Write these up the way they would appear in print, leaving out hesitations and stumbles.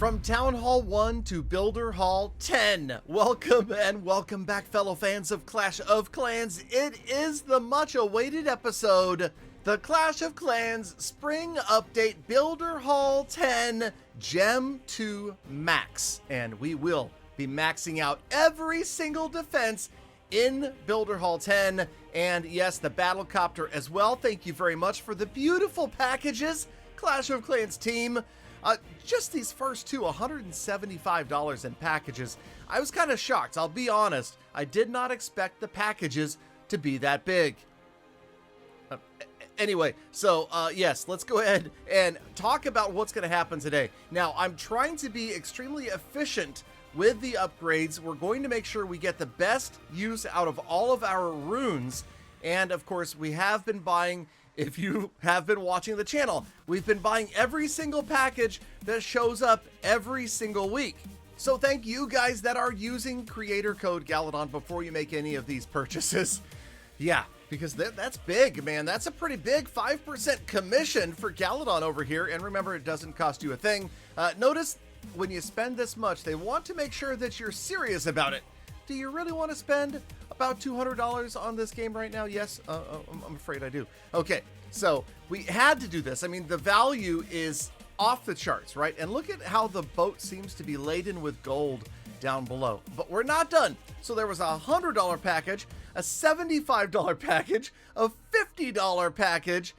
From Town Hall 1 to Builder Hall 10, welcome and welcome back, fellow fans of Clash of Clans. It is the much-awaited episode, the Clash of Clans Spring Update Builder Hall 10 Gem to Max. And we will be maxing out every single defense in Builder Hall 10. And yes, the Battle Copter as well. Thank you very much for the beautiful packages, Clash of Clans team. Just these first two, $175 in packages. I was kind of shocked, I'll be honest. I did not expect the packages to be that big. Anyway, so yes, let's go ahead and talk about what's going to happen today. Now, I'm trying to be extremely efficient with the upgrades. We're going to make sure we get the best use out of all of our runes. And of course, we have been buying, if you have been watching the channel, we've been buying every single package that shows up every single week. So thank you guys that are using creator code Galadon before you make any of these purchases. Yeah, because that's big, man. That's a pretty big 5% commission for Galadon over here. And remember, it doesn't cost you a thing. Notice when you spend this much, they want to make sure that you're serious about it. Do you really want to spend about $200 on this game right now? Yes, I'm afraid I do. Okay, so we had to do this. I mean, the value is off the charts, right? And look at how the boat seems to be laden with gold down below. But we're not done. So there was a $100 package, a $75 package, a $50 package,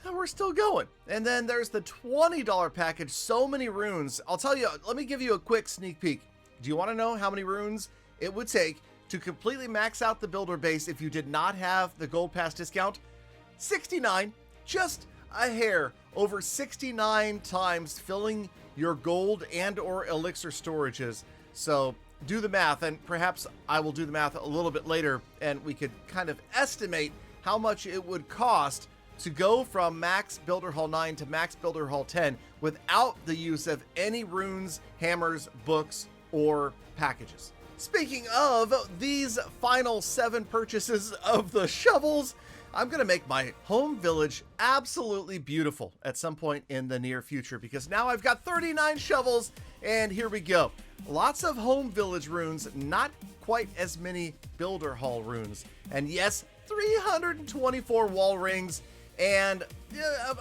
and we're still going. And then there's the $20 package, so many runes. I'll tell you, let me give you a quick sneak peek. Do you want to know how many runes it would take to completely max out the builder base if you did not have the gold pass discount? 69, just a hair over 69 times filling your gold and or elixir storages. So do the math, and perhaps I will do the math a little bit later, and we could kind of estimate how much it would cost to go from max Builder Hall 9 to max Builder Hall 10 without the use of any runes, hammers, books, or packages. Speaking of these final 7 purchases of the shovels, I'm going to make my home village absolutely beautiful at some point in the near future, because now I've got 39 shovels, and here we go. Lots of home village runes, not quite as many Builder Hall runes. And yes, 324 wall rings, and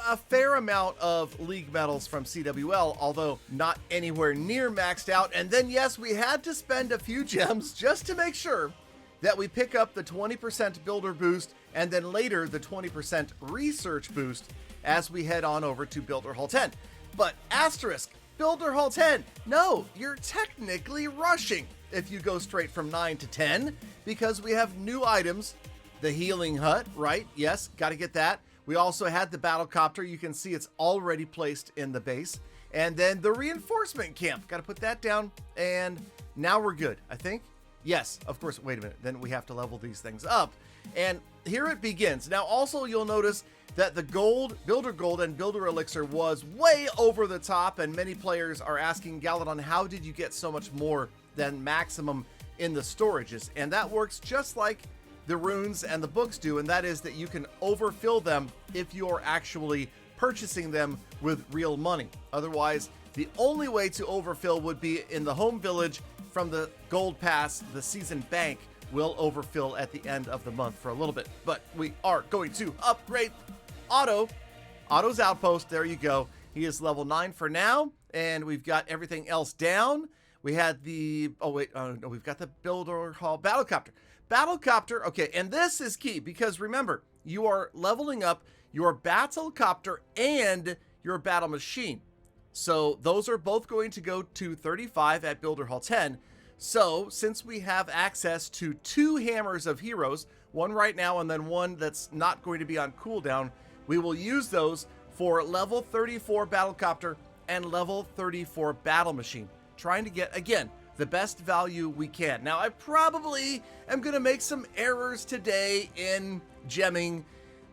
a fair amount of league medals from CWL, although not anywhere near maxed out. And then yes, we had to spend a few gems just to make sure that we pick up the 20% builder boost, and then later the 20% research boost as we head on over to Builder Hall 10. But asterisk, Builder Hall 10, no, you're technically rushing if you go straight from 9 to 10, because we have new items. The healing hut, right? Yes, got to get that. We also had the battle copter. You can see it's already placed in the base. And then the reinforcement camp. Got to put that down. And now we're good, I think. Yes, of course. Wait a minute. Then we have to level these things up. And here it begins. Now, also, you'll notice that the gold, builder gold and builder elixir was way over the top. And many players are asking Galadon, how did you get so much more than maximum in the storages? And that works just like the runes and the books do, and that is that you can overfill them if you're actually purchasing them with real money. Otherwise, the only way to overfill would be in the home village from the gold pass. The season bank will overfill at the end of the month for a little bit, but we are going to upgrade Otto. Otto's Outpost, there you go. He is level 9 for now, and we've got everything else down. We had the, no, we've got the Builder Hall Battle Copter. Battle Copter, okay, and this is key because remember, you are leveling up your Battle Copter and your Battle Machine. So those are both going to go to 35 at Builder Hall 10. So since we have access to 2 hammers of heroes, one right now and then one that's not going to be on cooldown, we will use those for level 34 Battle Copter and level 34 Battle Machine. Trying to get, again, the best value we can. Now, I probably am going to make some errors today in gemming,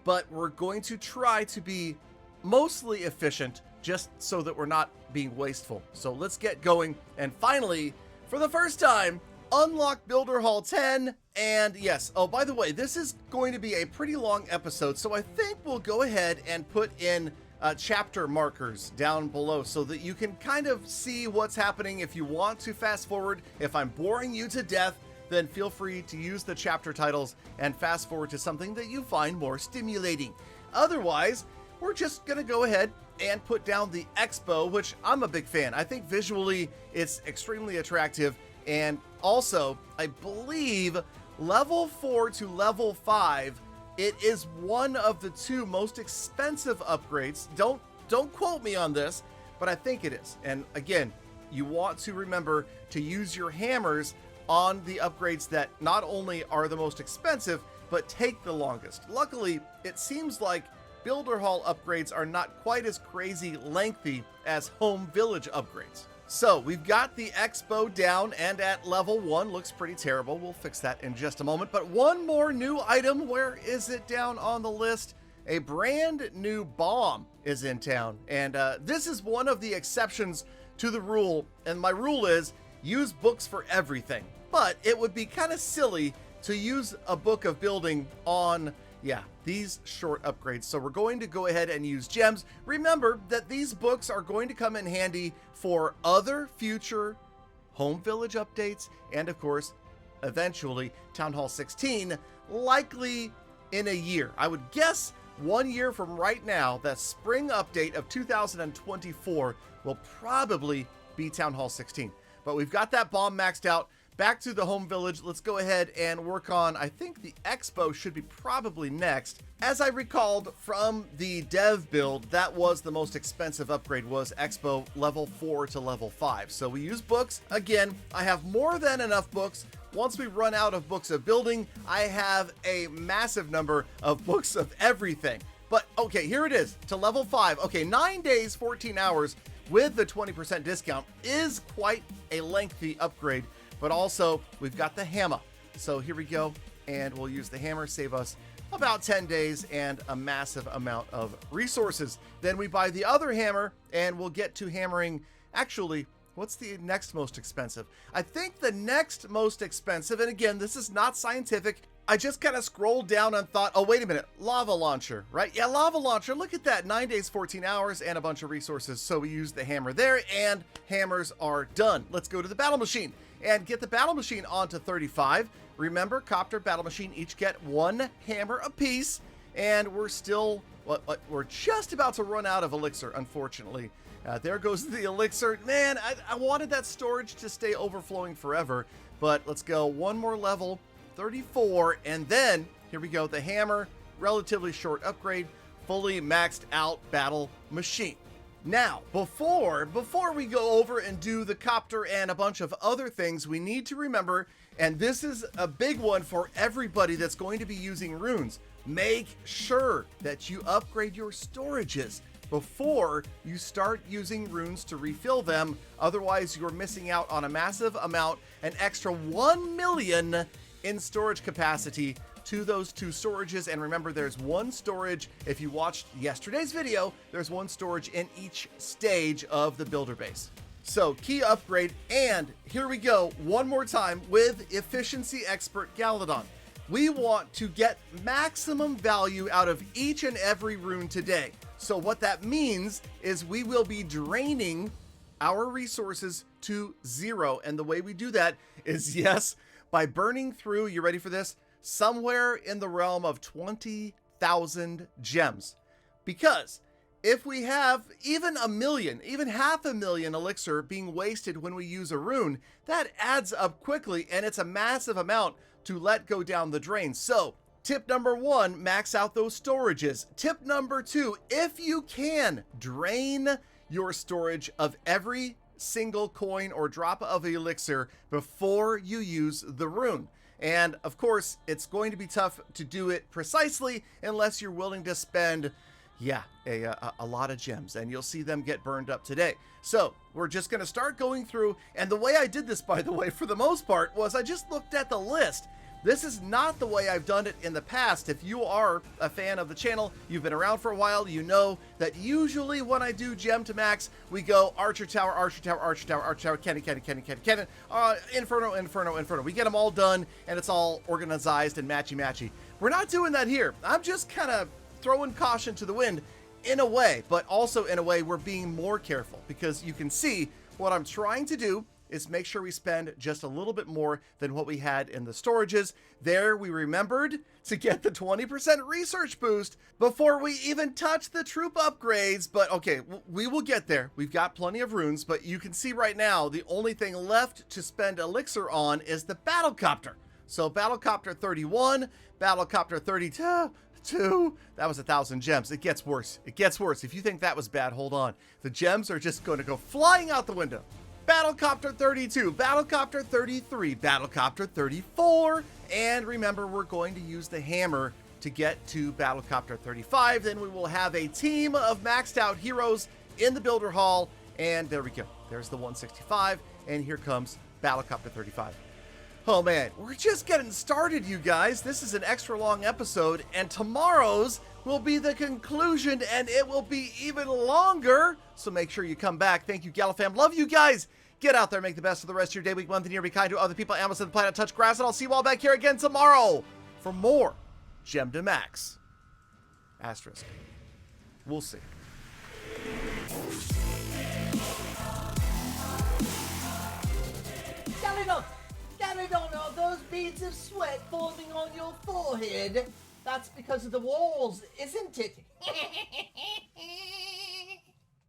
but we're going to try to be mostly efficient just so that we're not being wasteful. So let's get going. And finally, for the first time, unlock Builder Hall 10. And yes, oh, by the way, this is going to be a pretty long episode, so I think we'll go ahead and put in chapter markers down below so that you can kind of see what's happening. If you want to fast forward, if I'm boring you to death, then feel free to use the chapter titles and fast forward to something that you find more stimulating. Otherwise, we're just gonna go ahead and put down the Expo, which I'm a big fan. I think visually it's extremely attractive, and also I believe level 4 to level 5, it is one of the 2 most expensive upgrades. Don't quote me on this, but I think it is. And again, you want to remember to use your hammers on the upgrades that not only are the most expensive, but take the longest. Luckily, it seems like Builder Hall upgrades are not quite as crazy lengthy as Home Village upgrades. So we've got the Expo down and at level 1. Looks pretty terrible. We'll fix that in just a moment. But one more new item. Where is it down on the list? A brand new bomb is in town. And this is one of the exceptions to the rule. And my rule is use books for everything. But it would be kind of silly to use a book of building on, these short upgrades. So we're going to go ahead and use gems. Remember that these books are going to come in handy for other future Home Village updates, and of course, eventually Town Hall 16, likely in a year. I would guess 1 year from right now, that spring update of 2024 will probably be Town Hall 16. But we've got that bomb maxed out. Back to the Home Village, let's go ahead and work on, I think the Expo should be probably next. As I recalled from the dev build, that was the most expensive upgrade, was Expo level 4 to level 5. So we use books. Again, I have more than enough books. Once we run out of books of building, I have a massive number of books of everything. But okay, here it is, to level 5. Okay, 9 days, 14 hours with the 20% discount is quite a lengthy upgrade. But also, we've got the hammer. So here we go, and we'll use the hammer, save us about 10 days and a massive amount of resources. Then we buy the other hammer, and we'll get to hammering. Actually, what's the next most expensive? I think the next most expensive, and again, this is not scientific, I just kind of scrolled down and thought, oh, wait a minute, lava launcher, right? Yeah, lava launcher, look at that, 9 days, 14 hours, and a bunch of resources. So we use the hammer there, and hammers are done. Let's go to the battle machine and get the battle machine onto 35. Remember, Copter, battle machine each get 1 hammer apiece, and we're still, we're just about to run out of elixir, unfortunately. There goes the elixir. Man, I wanted that storage to stay overflowing forever, but let's go one more level, 34, and then, here we go, the hammer, relatively short upgrade, fully maxed out battle machine. Now, before we go over and do the Copter and a bunch of other things, we need to remember, and this is a big one for everybody that's going to be using runes, make sure that you upgrade your storages before you start using runes to refill them. Otherwise, you're missing out on a massive amount, an extra 1 million in storage capacity to those 2 storages. And remember, there's 1 storage. If you watched yesterday's video, there's 1 storage in each stage of the builder base. So key upgrade, and here we go one more time with efficiency expert Galadon. We want to get maximum value out of each and every rune today. So what that means is we will be draining our resources to 0. And the way we do that is, yes, by burning through, you ready for this? Somewhere in the realm of 20,000 gems. Because if we have even 1 million, even 500,000 elixir being wasted when we use a rune, that adds up quickly, and it's a massive amount to let go down the drain. So tip number 1, max out those storages. Tip number 2, if you can, drain your storage of every single coin or drop of elixir before you use the rune. And of course, it's going to be tough to do it precisely unless you're willing to spend, a lot of gems, and you'll see them get burned up today. So we're just going to start going through, and the way I did this, by the way, for the most part, was I just looked at the list. This is not the way I've done it in the past. If you are a fan of the channel, you've been around for a while, you know that usually when I do gem to max, we go Archer Tower, Archer Tower, Archer Tower, Archer Tower, Cannon, Cannon, Cannon, Cannon, Cannon, Inferno, Inferno, Inferno. We get them all done, and it's all organized and matchy-matchy. We're not doing that here. I'm just kind of throwing caution to the wind. in a way, but also in a way we're being more careful, because you can see what I'm trying to do is make sure we spend just a little bit more than what we had in the storages. There, we remembered to get the 20% research boost before we even touch the troop upgrades. But okay, we will get there. We've got plenty of runes, but you can see right now, the only thing left to spend elixir on is the Battlecopter. So Battlecopter 31, Battlecopter 32, that was 1,000 gems. It gets worse. It gets worse. If you think that was bad, hold on. The gems are just going to go flying out the window. Battlecopter 32, Battlecopter 33, Battlecopter 34, and remember, we're going to use the hammer to get to Battlecopter 35. Then we will have a team of maxed out heroes in the Builder Hall, and there we go. There's the 165, and here comes Battlecopter 35. Oh man, we're just getting started, you guys. This is an extra long episode, and tomorrow's will be the conclusion, and it will be even longer. So make sure you come back. Thank you, Galafam. Love you guys. Get out there, make the best of the rest of your day, week, month, and year. Be kind to other people, animals, and the planet. Touch grass, and I'll see you all back here again tomorrow for more Gem to Max. Asterisk. We'll see. Galadon, are those beads of sweat forming on your forehead? That's because of the walls, isn't it?